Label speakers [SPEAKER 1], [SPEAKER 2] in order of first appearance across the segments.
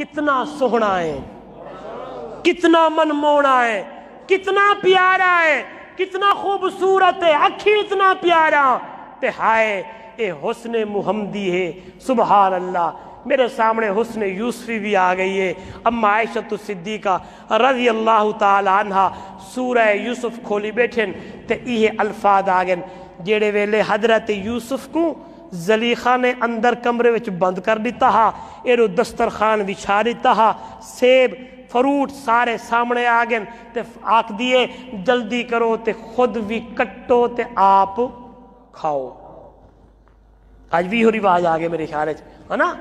[SPEAKER 1] کتنا سوہنا ہے، کتنا منمونا ہے، کتنا پیارا ہے، کتنا خوبصورت ہے، اکھی اتنا پیارا تے ہائے اے حسن محمدی ہے۔ سبحان اللہ، میرے سامنے حسن یوسفی بھی آ گئی ہے۔ اما عائشہ صدیقہ رضی اللہ تعالی عنہ سورہ یوسف کھولی بیٹھن تے یہ الفاظ آ گئے جیڑے ویلے حضرت یوسف کو زلیخا نے اندر کمرے وچ بند کر دیتا ہا، ایرو دسترخوان بچھا دیتا ہا، سیب فروٹ سارے سامنے آ گئے تے آکھ دیے جلدی کرو تے خود بھی کٹو تے آپ کھاؤ۔ آج بھی ہو رواج آ گئے میرے خیال ہے نا،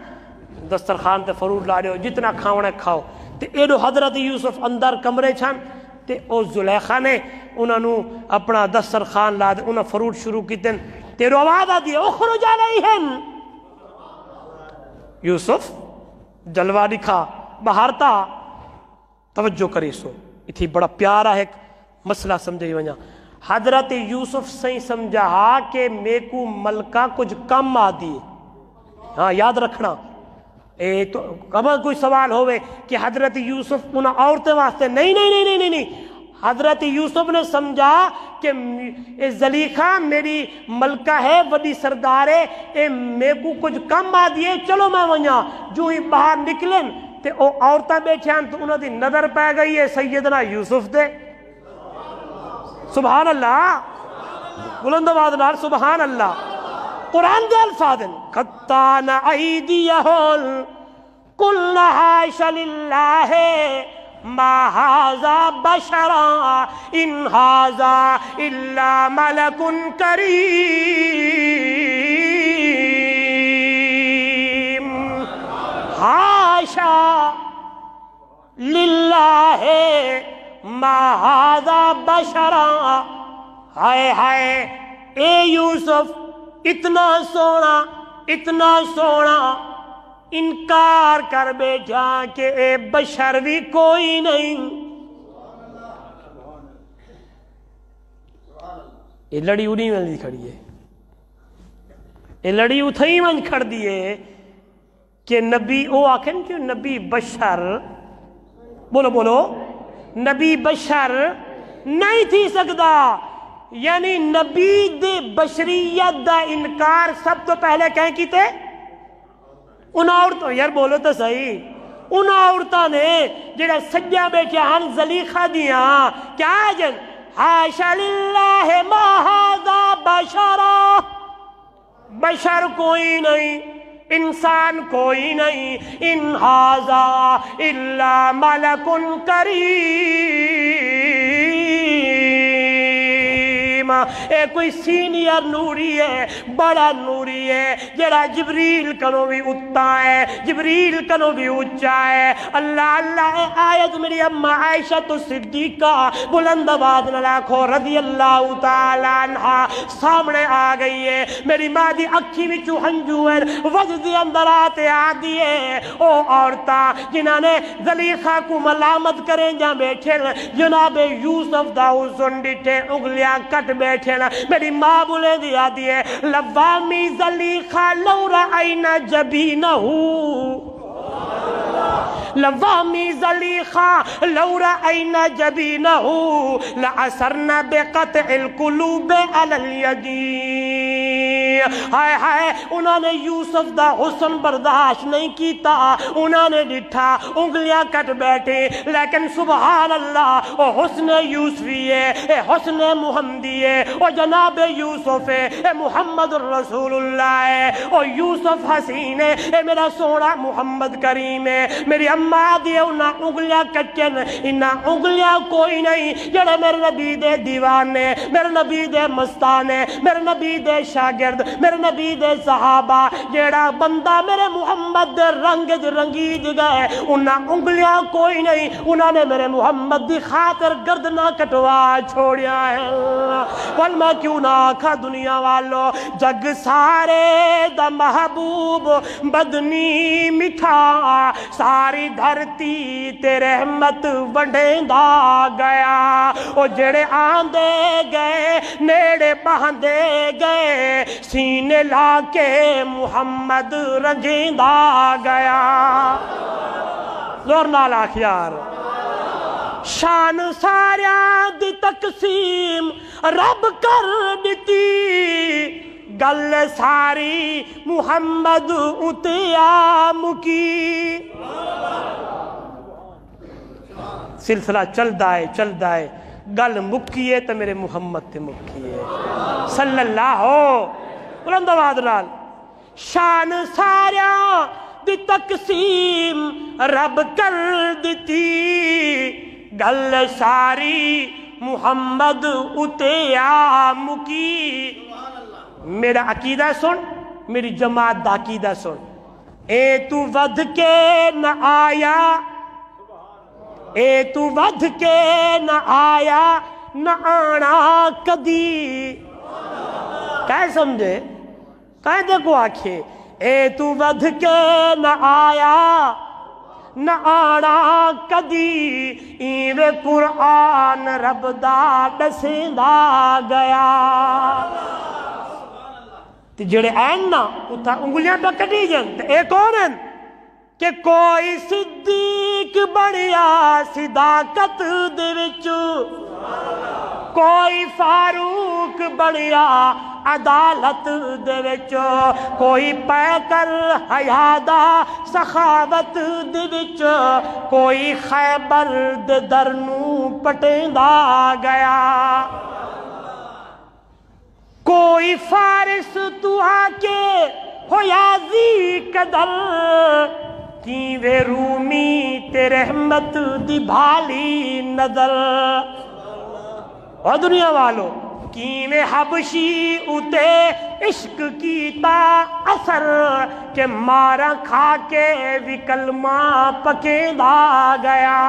[SPEAKER 1] دسترخوان تے فروٹ لا رہے ہو، جتنا کھاؤنا کھاؤ۔ تے ایڈو حضرت یوسف اندر کمرے چھان تے او زلیخا نے انہوں نے اپنا دسترخوان لا دے، انہوں فروٹ شروع کی دن تیرو آواز آ دی اخرج علیہم۔ یوسف جلوہ دکھا باہر تا، توجہ کری سو اتھی بڑا پیارا ہے مسئلہ سمجھے ونجا۔ حضرت یوسف صحیح سمجھا کہ میں کو ملکہ کچھ کم آدھی ہے، ہاں یاد رکھنا۔ تو اگر کوئی سوال ہوئے کہ حضرت یوسف انہاں عورتیں واسطے نہیں نہیں نہیں نہیں نہیں، حضرت یوسف نے سمجھا کہ زلیخا میری ملکہ ہے، وڈی سردار ہے، اے میں کو کچھ کم آدھی ہے، چلو میں ونجا۔ جو ہی باہر نکلن تے او عورتیں بیٹھے ہیں تو انہوں دی نظر پہ گئی ہے سیدنا یوسف دے۔ سبحان اللہ، بلند آواز نال سبحان اللہ۔ قرآن دے الفاظ قطعن ایدیہم قلنا حاشا للہ ما ھذا بشرا ان ھذا الا ملک کریم۔ حاشا للہ ما ھذا بشرا، ہائے ہائے اے یوسف اتنا سونا اتنا سونا، انکار کر بیٹھا کہ اے بشر بھی کوئی نہیں۔ یہ لڑی انہی میں کھڑی ہے، یہ لڑی اتھائی میں کھڑ دیئے کہ نبی او آکھن کہ نبی بشر، بولو بولو، نبی بشر نہیں تھی سکتا، یعنی نبی دے بشریت دا انکار سب تو پہلے کہیں کی تے ان عورتوں، یار بولو تو صحیح، ان عورتوں نے جڑا سجا بیٹھے ہن زلیخا دیاں کیا جن حاشا للہ ما ھذا بشرا، بشر کوئی نہیں، انسان کوئی نہیں، ان ھذا الا ملک کریم۔ اے کوئی سینئر نوری ہے، بڑا نوری ہے، جڑا جبریل کنو بھی اتا ہے، جبریل کنو بھی اچا ہے۔ اللہ اللہ، اے آیت میری اما عائشہ صدیقہ بلند آواز نہ لاکھو رضی اللہ تعالیٰ عنہ سامنے آ گئی ہے۔ میری ماں دی اکھی وچوں ہنجو ہے وجد دے اندر آتے آ دیئے او عورتاں جنہاں نے زلیخا کو ملامت کریں جا بیٹھے جناب یوسف دا حسن ڈٹھے انگلیاں کٹ بیٹھے نا۔ میری ماں بولے دیا دیئے لوامی زلیخا لو رأینا جبینہو، لوامی زلیخا لو رأینا جبینہو لأثرنا بقطع القلوب علی الیدین۔ ہائے ہائے، انہوں نے یوسف دا حسن برداشت نہیں کیتا، انہوں نے ڈٹھا انگلیاں کٹ بیٹھے، لیکن سبحان اللہ او حسن یوسفی ہے، اے حسن محمدی ہے، او جناب یوسف ہے، اے محمد الرسول اللہ ہے، او یوسف حسین ہے، اے میرا سونا محمد کریم ہے۔ میری اماں دیئے انہاں انگلیاں کچن، انہاں انگلیاں کوئی نہیں جڑے میرے نبی دے دیوانے، میرے نبی دے مستانے، میرے نبی دے شاگرد، میرے نبی دے صحابہ، جیڑا بندہ میرے محمد دے رنگ رنگید گئے، انہاں انگلیاں کوئی نہیں، انہاں نے میرے محمد دی خاطر گردنا کٹوا چھوڑیا ہے۔ ول میں کیوں نہ آکھا دنیا والو جگ سارے دا محبوب بدنی مٹھا، ساری دھرتی تے رحمت ونڈیندا گیا، او جڑے آندے گئے نیڑے بہندے گئے، سینے لا کے محمد رنجیندا گیا۔ زور نال آکھ یار شان ساریاں دی تقسیم رب کر دیتی گل ساری محمد اتیا مکی سلسلہ چلدا ہے گل مکیے تو میرے محمد تے مکیے صلی اللہ بلند آواز نال شان ساریاں دی تقسیم رب کر دیتی گل ساری محمد اتیا مکی میرا عقیدہ سن میری جماعت دا عقیدہ سن اے تو ودھ کے نہ آیا اے تو ودھ کے نہ آیا نہ آنا کدی کہہ سمجھے کہہ دیکھو آنکھیں اے تو ودھ کے نہ آیا نہ آنا کدی ایوے قرآن رب دا دسیندا گیا تے جڑے این نا اتھا انگلیاں پہ کٹی جن تے اے کون ہیں کہ کوئی صدیق بڑیا صداقت دے وچ کوئی فاروق بڑیا عدالت دے وچ کوئی پیکر حیادہ سخاوت دے وچ کوئی خیبر دے درنو پٹیندا گیا کوئی فارس تو آکے ہو یازی قدر کیوے رومی تے رحمت دی بھالی نظر اور دنیا والو کیوے حبشی اتے عشق کیتا اثر کہ مارا کھا کے بھی کلمہ پکیندا گیا